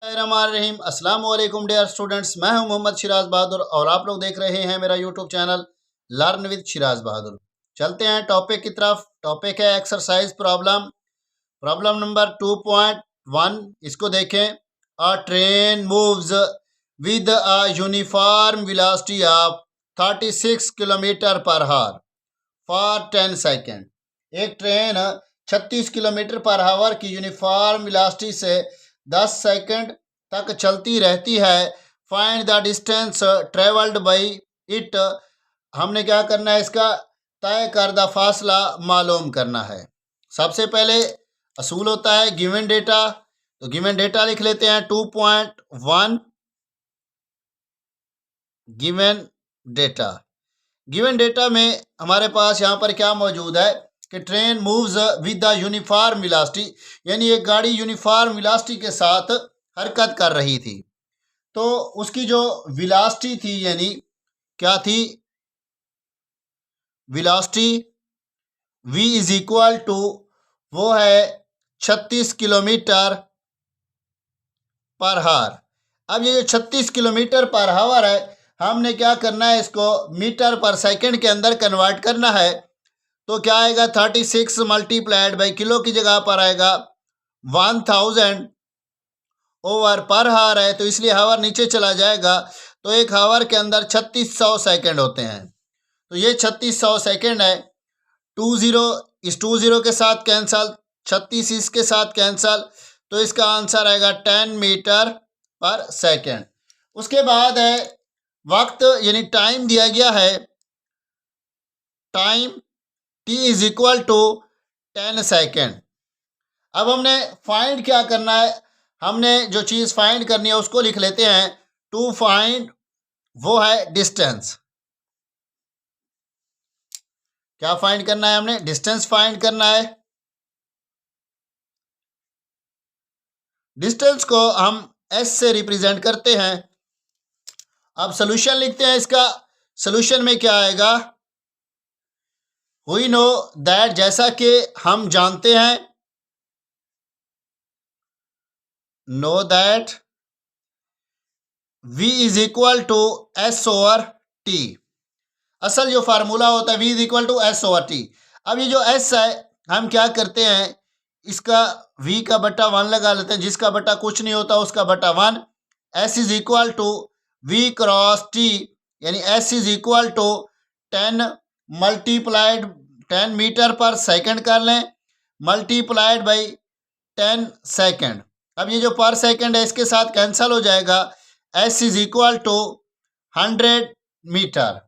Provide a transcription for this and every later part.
रहीम अस्सलाम वालेकुम dear students. मैं हूं मोहम्मद शिराज बहादुर और आप लोग देख रहे हैं मेरा YouTube channel learn with Shiraz Bahadur. चलते हैं टॉपिक की तरफ। टॉपिक है एक्सरसाइज प्रॉब्लम। प्रॉब्लम नंबर 2.1 इसको देखें। अ train moves with a uniform velocity of 36 kilometre per hour for 10 second. एक ट्रेन 36 किलोमीटर पर आवर की यूनिफॉर्म वेलोसिटी से 10 सेकंड तक चलती रहती है। Find the distance travelled by it. हमने क्या करना है, इसका तय करदा फासला मालूम करना है। सबसे पहले असूल होता है गिवन डेटा, तो गिवन डेटा लिख लेते हैं 2.1 गिवन डेटा। गिवन डेटा में हमारे पास यहाँ पर क्या मौजूद है कि train moves with the uniform velocity, यानी एक गाड़ी यूनिफॉर्म वेलोसिटी के साथ हरकत कर रही थी। तो उसकी जो वेलोसिटी थी, यानी क्या थी, velocity v is equal to वो है 36 किलोमीटर पर आवर। अब ये जो 36 किलोमीटर पर आवर है, हमने क्या करना है, इसको मीटर पर सेकंड के अंदर कन्वर्ट करना है। तो क्या आएगा, 36 मल्टीप्लाइड बाई किलो की जगह पर आएगा 1000 ओवर पर आवर है, तो इसलिए आवर नीचे चला जाएगा। तो एक आवर के अंदर 3600 सेकंड होते हैं। तो ये 3600 सेकंड है। 20 इस 20 के साथ कैंसल, 36 इसके साथ कैंसल, तो इसका आंसर आएगा 10 मीटर पर सेकंड। उसके बाद है वक्त, यानी टाइम दिया गया है, time t is equal to 10 second. अब हमने फाइंड क्या करना है, हमने जो चीज़ फाइंड करनी है उसको लिख लेते हैं। टू फाइंड वो है डिस्टेंस। क्या फाइंड करना है, हमने डिस्टेंस फाइंड करना है। डिस्टेंस को हम s से रिप्रेजेंट करते हैं। अब सोल्यूशन लिखते हैं इसका। सोल्यूशन में क्या आएगा, वी नो दैट, जैसा कि हम जानते हैं, no that v is equal to s over t। असल जो फार्मूला होता है v is equal to s over t। अब ये जो s है, हम क्या करते हैं, इसका v का बटा 1 लगा लेते हैं। जिसका बटा कुछ नहीं होता उसका बटा 1। s is equal to v cross t, यानी s is equal to 10 multiplied 10 metre पर सेकंड कर लें, मल्टीप्लाइड बाई 10 सेकंड। अब ये जो पर सेकंड है इसके साथ कैंसिल हो जाएगा। s is equal to 100 metre.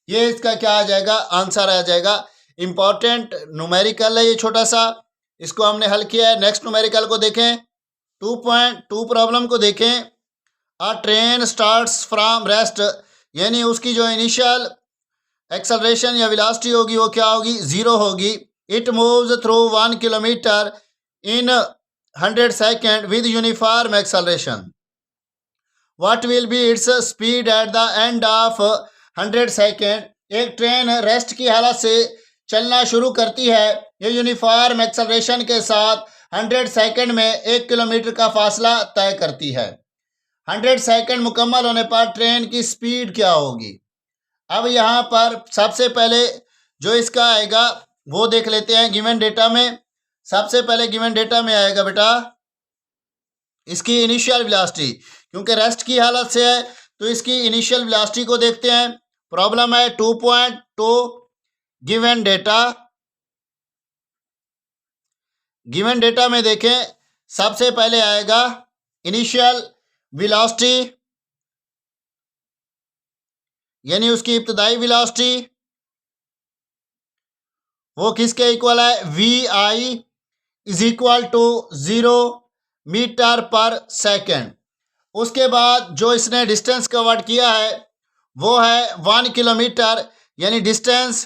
ये इसका क्या आ जाएगा, आंसर आ जाएगा। इंपॉर्टेंट न्यूमेरिकल है ये छोटा सा, इसको हमने हल किया है। नेक्स्ट न्यूमेरिकल को देखें, 2.2 प्रॉब्लम को देखें। अ ट्रेन स्टार्ट्स फ्रॉम रेस्ट, यानी उसकी जो इनिशियल एक्सेलरेशन या वेलोसिटी होगी वो क्या होगी, 0 होगी। It moves through 1 kilometre in 100 second with uniform acceleration. What will be its speed at the end of 100 second. एक ट्रेन रेस्ट की हालत से चलना शुरू करती है, ये यूनिफॉर्म एक्सेलरेशन के साथ 100 सेकेंड में 1 किलोमीटर का फासला तय करती है। 100 सेकेंड मुकम्मल होने पर ट्रेन की स्पीड क्या होगी। अब यहाँ पर सबसे पहले जो इसका आएगा वो देख लेते हैं गिवन डेटा में। सबसे पहले गिवन डेटा में आएगा बेटा इसकी इनिशियल वेलोसिटी, क्योंकि रेस्ट की हालत से है तो इसकी इनिशियल वेलोसिटी को देखते हैं। प्रॉब्लम है 2.2 गिवन डेटा। गिवन डेटा में देखें, सबसे पहले आएगा इनिशियल वेलोसिटी, यानी उसकी इब्तदाई वेलोसिटी, वो किसके इक्वल है, V I is equal to 0 metre पर सेकेंड। उसके बाद जो इसने डिस्टेंस कवर किया है वो है 1 किलोमीटर, यानी distance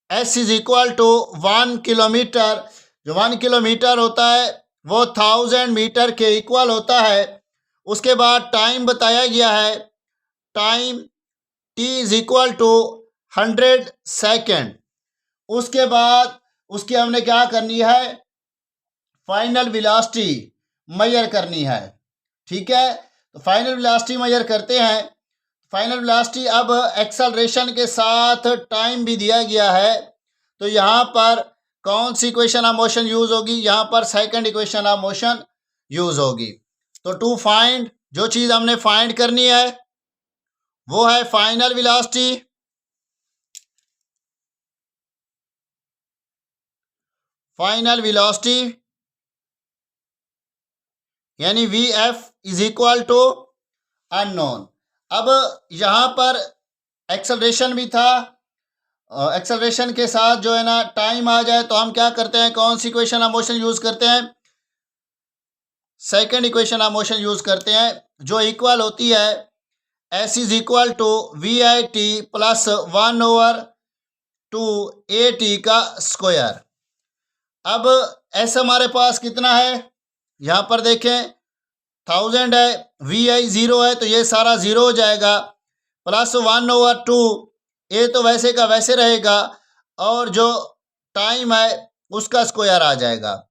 s is equal to 1 kilometre. जो 1 किलोमीटर होता है वो 1000 मीटर के इक्वल होता है। उसके बाद टाइम बताया गया है, time t is equal to 100 second. उसके बाद उसकी हमने क्या करनी है, फाइनल वेलोसिटी मेजर करनी है। ठीक है, तो फाइनल वेलोसिटी मेजर करते हैं। फाइनल वेलोसिटी अब एक्सेलरेशन के साथ टाइम भी दिया गया है, तो यहाँ पर कौन सी इक्वेशन ऑफ मोशन यूज होगी? यहाँ पर second equation of motion use होगी। तो टू फाइंड, जो चीज हमने फाइंड करनी है वो है फाइनल वेलोसिटी। फाइनल वेलोसिटी यानी V F is equal to unknown. अब यहाँ पर एक्सेलरेशन भी था, एक्सेलरेशन के साथ जो है ना टाइम आ जाए तो हम क्या करते हैं? कौन सी इक्वेशन ऑफ मोशन यूज करते हैं? Second equation of motion use करते हैं, जो इक्वल होती है S is equal to we I T plus 1/2 A T का स्क्वायर। अब एस हमारे पास कितना है? यहाँ पर देखें 1000 है, वी आई 0 है, तो ये सारा 0 हो जाएगा, प्लस 1/2 ए तो वैसे का वैसे रहेगा, और जो टाइम है उसका स्क्वायर आ जाएगा।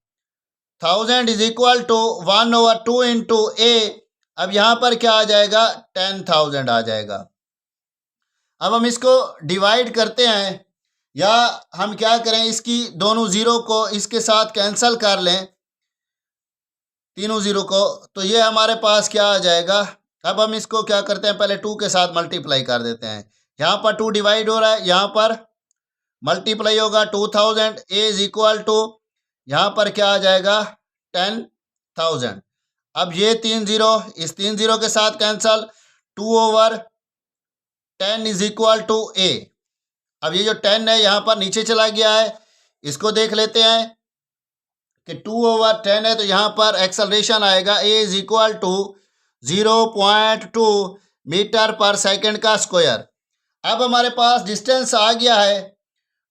1000 इज इक्वल टू 1/2 इंटू ए। अब यहाँ पर क्या आ जाएगा? 10,000 आ जाएगा। अब हम इसको डिवाइड करते हैं, या हम क्या करें, इसकी दोनों जीरो को इसके साथ कैंसिल कर लें, तीनों जीरो को, तो ये हमारे पास क्या आ जाएगा? अब हम इसको क्या करते हैं, पहले 2 के साथ मल्टीप्लाई कर देते हैं। यहाँ पर 2 डिवाइड हो रहा है, यहाँ पर मल्टीप्लाई होगा 2000, ए इज इक्वल टू, यहाँ पर क्या आ जाएगा? 10,000। अब ये 3 जीरो इस 3 जीरो के साथ कैंसल, 2/10 इज इक्वल टू ए। अब ये जो 10 है यहाँ पर नीचे चला गया है, इसको देख लेते हैं कि 2/10 है, तो यहाँ पर एक्सेलरेशन आएगा ए इज इक्वल टू 0.2 मीटर पर सेकंड का स्क्वायर। अब हमारे पास डिस्टेंस आ गया है,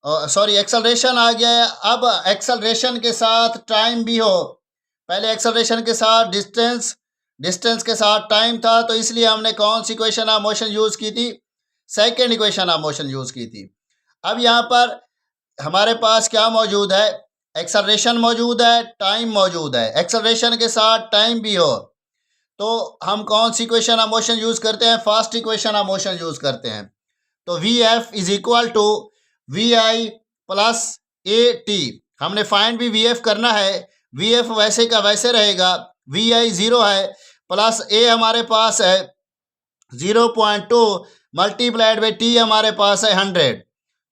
सॉरी एक्सेलरेशन आ गया है। अब एक्सेलरेशन के साथ टाइम भी हो, पहले एक्सेलरेशन के साथ डिस्टेंस, डिस्टेंस के साथ टाइम था, तो इसलिए हमने कौन सी इक्वेशन ऑफ मोशन यूज की थी? Second equation of motion use की थी। अब यहाँ पर हमारे पास क्या मौजूद है? एक्सेलरेशन मौजूद है, टाइम मौजूद है। एक्सेलरेशन के साथ टाइम भी हो तो हम कौन सी इक्वेशन ऑफ मोशन यूज करते हैं? First equation of motion use करते हैं। तो v F is equal to we i plus a t. हमने फाइंड भी वी एफ करना है, वी एफ वैसे का वैसे रहेगा, वी आई 0 है, प्लस ए हमारे पास है 0.2 मल्टीप्लाइड बाई टी हमारे पास है 100।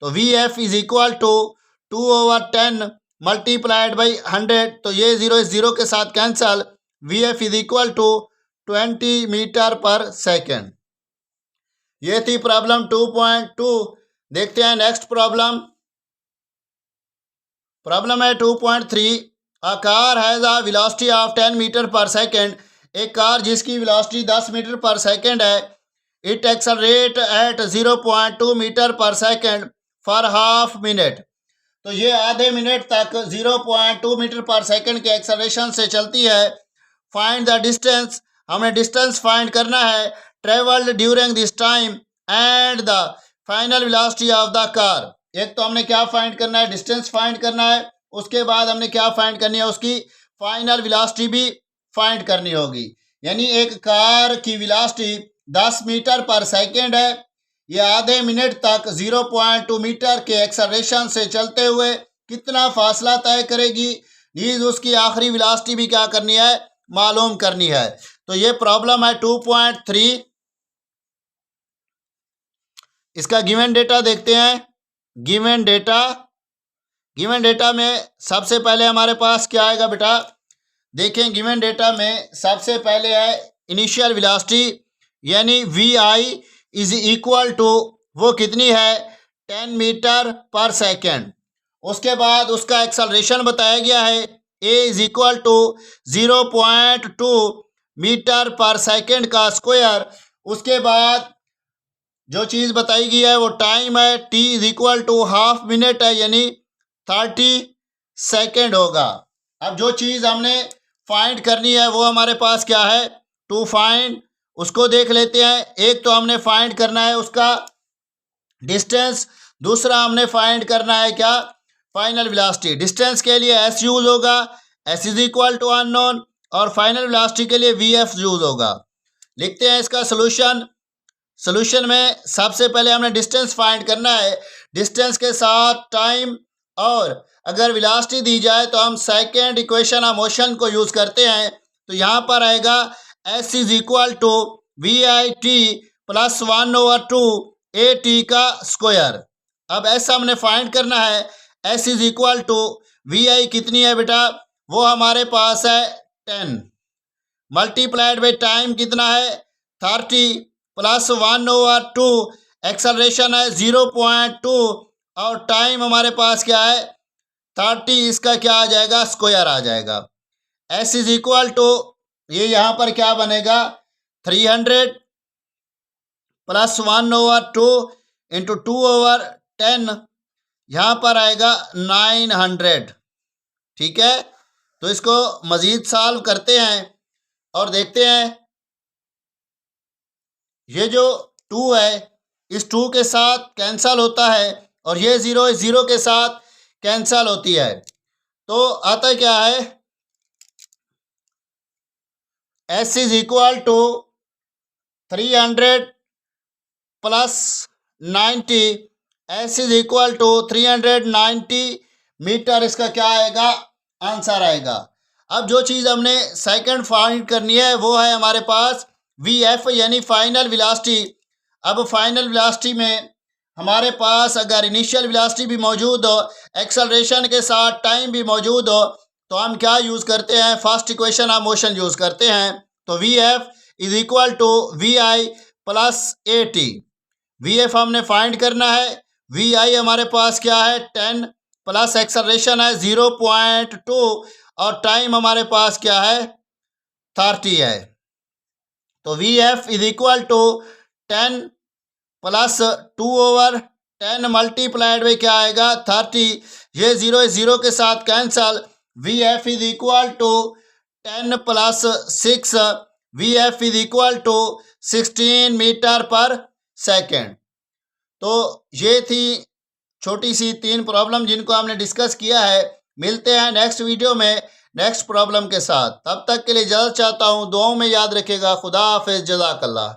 तो v F is equal to 2/10 multiplied by 100, तो ये 0 इस 0 के साथ cancel, v F is equal to 20 meter पर सेकेंड। ये थी प्रॉब्लम 2.2। देखते हैं नेक्स्ट प्रॉब्लम। प्रॉब्लम है 2.3। A car has a velocity of 10 metre पर सेकेंड। एक कार जिसकी वेलोसिटी 10 मीटर पर सेकेंड है, इट एक्सेलरेट एट 0.2 मीटर पर सेकेंड फॉर हाफ मिनट। तो ये आधे मिनट तक 0.2 मीटर पर सेकेंड के एक्सेलरेशन से चलती है। फाइंड द डिस्टेंस, हमें डिस्टेंस फाइंड करना है, travelled during this time and the final velocity of the car. एक तो हमने क्या फाइंड करना है? डिस्टेंस फाइंड करना है, उसके बाद हमने क्या फाइंड करनी है? उसकी फाइनल वेलोसिटी भी फाइंड करनी होगी। यानी एक कार की वेलोसिटी 10 मीटर पर सेकेंड है, ये आधे मिनट तक 0.2 मीटर के एक्सेलरेशन से चलते हुए कितना फासला तय करेगी, नीज उसकी आखिरी वेलोसिटी भी क्या करनी है? मालूम करनी है। तो ये प्रॉब्लम है 2.3। इसका गिवन डेटा देखते हैं। गिवन डेटा में सबसे पहले हमारे पास क्या आएगा बेटा? देखें, गिवन डेटा में सबसे पहले है इनिशियल वेलोसिटी, यानी v I is equal to, वो कितनी है? 10 मीटर पर सेकेंड। उसके बाद उसका एक्सेलरेशन बताया गया है, ए इज इक्वल टू 0.2 मीटर पर सेकेंड का स्क्वायर। उसके बाद जो चीज़ बताई गई है वो टाइम है, t is equal to half minute है, यानी 30 सेकेंड होगा। अब जो चीज़ हमने फाइंड करनी है वो हमारे पास क्या है? टू फाइंड, उसको देख लेते हैं। एक तो हमने फाइंड करना है उसका डिस्टेंस, दूसरा हमने फाइंड करना है क्या? Final velocity. डिस्टेंस के लिए एस यूज होगा, s is equal to unknown, और फाइनल वेलोसिटी के लिए वी एफ यूज होगा। लिखते हैं इसका सोल्यूशन। सोल्यूशन में सबसे पहले हमने डिस्टेंस फाइंड करना है, डिस्टेंस के साथ टाइम, और अगर वेलोसिटी दी जाए तो हम सेकेंड इक्वेशन ऑफ मोशन को यूज करते हैं। तो यहाँ पर आएगा S is equal to we I T plus 1/2 A T का स्क्वायर। अब एस हमने फाइंड करना है, S is equal to we I कितनी है बेटा, वो हमारे पास है 10 मल्टीप्लाइड बाई टाइम कितना है 30 प्लस 1/2 एक्सेलरेशन है 0.2 और टाइम हमारे पास क्या है 30, इसका क्या आ जाएगा स्क्वायर आ जाएगा। एस इज इक्वल टू ये यहाँ पर क्या बनेगा 300 प्लस 1/2 इंटू 2/10, यहाँ पर आएगा 900। ठीक है, तो इसको मज़ीद सॉल्व करते हैं और देखते हैं। ये जो 2 है इस 2 के साथ कैंसल होता है और ये 0 इस 0 के साथ कैंसल होती है, तो आता क्या है S is equal to 300 plus 90, s is equal to 390 meter, इसका क्या आएगा आंसर आएगा। अब जो चीज़ हमने सेकंड फाइंड करनी है वो है हमारे पास वी एफ यानी फाइनल वेलोसिटी। अब फाइनल वेलोसिटी में हमारे पास अगर इनिशियल वेलोसिटी भी मौजूद हो, एक्सेलरेशन के साथ टाइम भी मौजूद हो, तो हम क्या यूज़ करते हैं first equation of motion use करते हैं। तो v F is equal to we i plus a t. V f हमने फाइंड करना है, वी आई हमारे पास क्या है 10 प्लस एक्सेलरेशन है 0.2 और टाइम हमारे पास क्या है 30 है। तो v F is equal to 10 plus 2/10 multiplied में क्या आएगा 30, ये 0 के साथ cancel. V F is equal to 10 plus 6, v F is equal to 16 meter पर सेकेंड। तो ये थी छोटी सी 3 प्रॉब्लम जिनको हमने डिस्कस किया है। मिलते हैं नेक्स्ट वीडियो में नेक्स्ट प्रॉब्लम के साथ, तब तक के लिए इजाज़त चाहता हूँ। दुआओं में याद रखिएगा। खुदा हाफिज़, जज़ाकल्लाह।